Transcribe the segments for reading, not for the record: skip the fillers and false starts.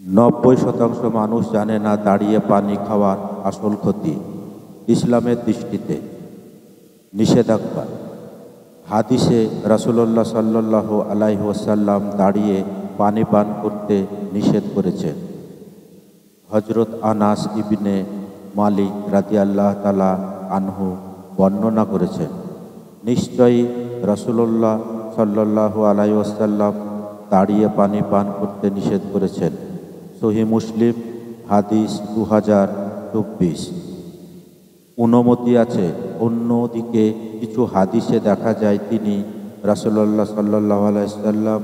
90% মানুষ জানে না দাঁড়িয়ে পানি খাওয়ার আসল ক্ষতি। ইসলামের দৃষ্টিতে নিষেধাজ্ঞা। হাদিসে রাসূলুল্লাহ সাল্লাল্লাহু আলাইহি ওয়াসাল্লাম দাঁড়িয়ে পানি পান করতে নিষেধ করেছেন। হযরত আনাস ইবনে মালিক রাদিয়াল্লাহু তাআলা আনহু বর্ণনা করেছেন, নিশ্চয়ই রাসূলুল্লাহ সাল্লাল্লাহু আলাইহি ওয়াসাল্লাম দাঁড়িয়ে পানি পান করতে নিষেধ করেছেন। সহিহ মুসলিম হাদিস 2024। অনুমতি আছে। অন্যদিকে কিছু হাদিসে দেখা যায় তিনি রাসূলুল্লাহ সাল্লাল্লাহু আলাইহি ওয়াসাল্লাম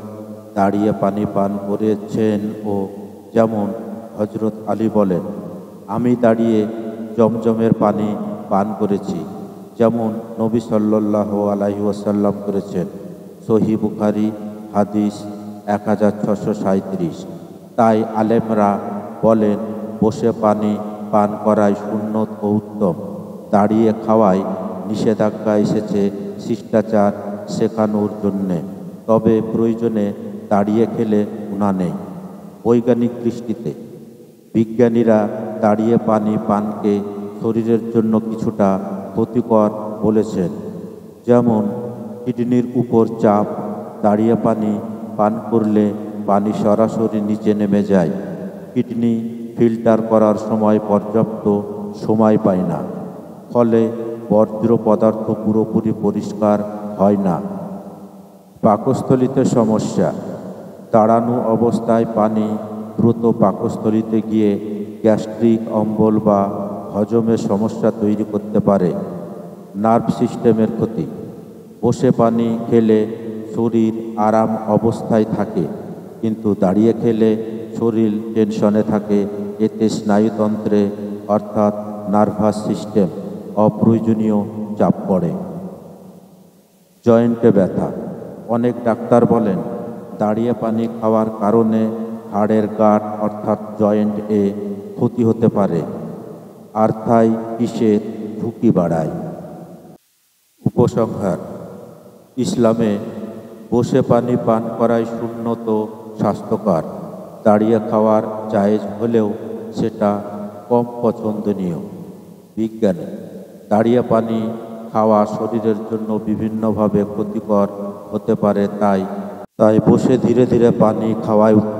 দাঁড়িয়ে পানি পান করেছেন। ও যেমন হযরত আলী বলেন, আমি দাঁড়িয়ে জমজমের পানি পান করেছি, যেমন নবী সাল্লাল্লাহু আলাইহি ওয়াসাল্লাম করেছেন। সহিহ বুখারী হাদিস 1637। তাই আলেমরা বলেন, বসে পানি পান করাই সুন্নত ও উত্তম। দাঁড়িয়ে খাওয়ায় নিষেধাজ্ঞা এসেছে শিষ্টাচার শেখানোর জন্যে, তবে প্রয়োজনে দাঁড়িয়ে খেলে গুনাহ নেই। বৈজ্ঞানিক দৃষ্টিতে বিজ্ঞানীরা দাঁড়িয়ে পানি পানকে শরীরের জন্য কিছুটা ক্ষতিকর বলেছেন। যেমন কিডনির উপর চাপ, দাঁড়িয়ে পানি পান করলে পানি সরাসরি নিচে নেমে যায়। কিডনি ফিল্টার করার সময় পর্যাপ্ত সময় পায় না, ফলে বর্জ্য পদার্থ পুরোপুরি পরিষ্কার হয় না। পাকস্থলীতে সমস্যা। দাঁড়ানো অবস্থায় পানি দ্রুত পাকস্থলীতে গিয়ে গ্যাস্ট্রিক অম্বল বা হজমের সমস্যা তৈরি করতে পারে। নার্ভ সিস্টেমের ক্ষতি। বসে পানি খেলে শরীর আরাম অবস্থায় থাকে, কিন্তু দাঁড়িয়ে খেলে শরীর টেনশনে থাকে। এতে স্নায়ুতন্ত্রে অর্থাৎ নার্ভাস সিস্টেম অপ্রয়োজনীয় চাপ পড়ে। জয়েন্টে ব্যথা। অনেক ডাক্তার বলেন, দাঁড়িয়ে পানি খাওয়ার কারণে হাড়ের গাঁট অর্থাৎ জয়েন্ট এ ক্ষতি হতে পারে। আর্থ্রাইটিসের ঝুঁকি বাড়ায়। উপসংহার। ইসলামে বসে পানি পান করাই সুন্নত ও স্বাস্থ্যকর। দাঁড়িয়ে খাওয়ার জায়েজ হলেও সেটা কম পছন্দনীয়। বিজ্ঞানী। দাঁড়িয়ে পানি খাওয়া শরীরের জন্য বিভিন্নভাবে ক্ষতিকর হতে পারে, তাই বসে ধীরে ধীরে পানি খাওয়াই উত্তম।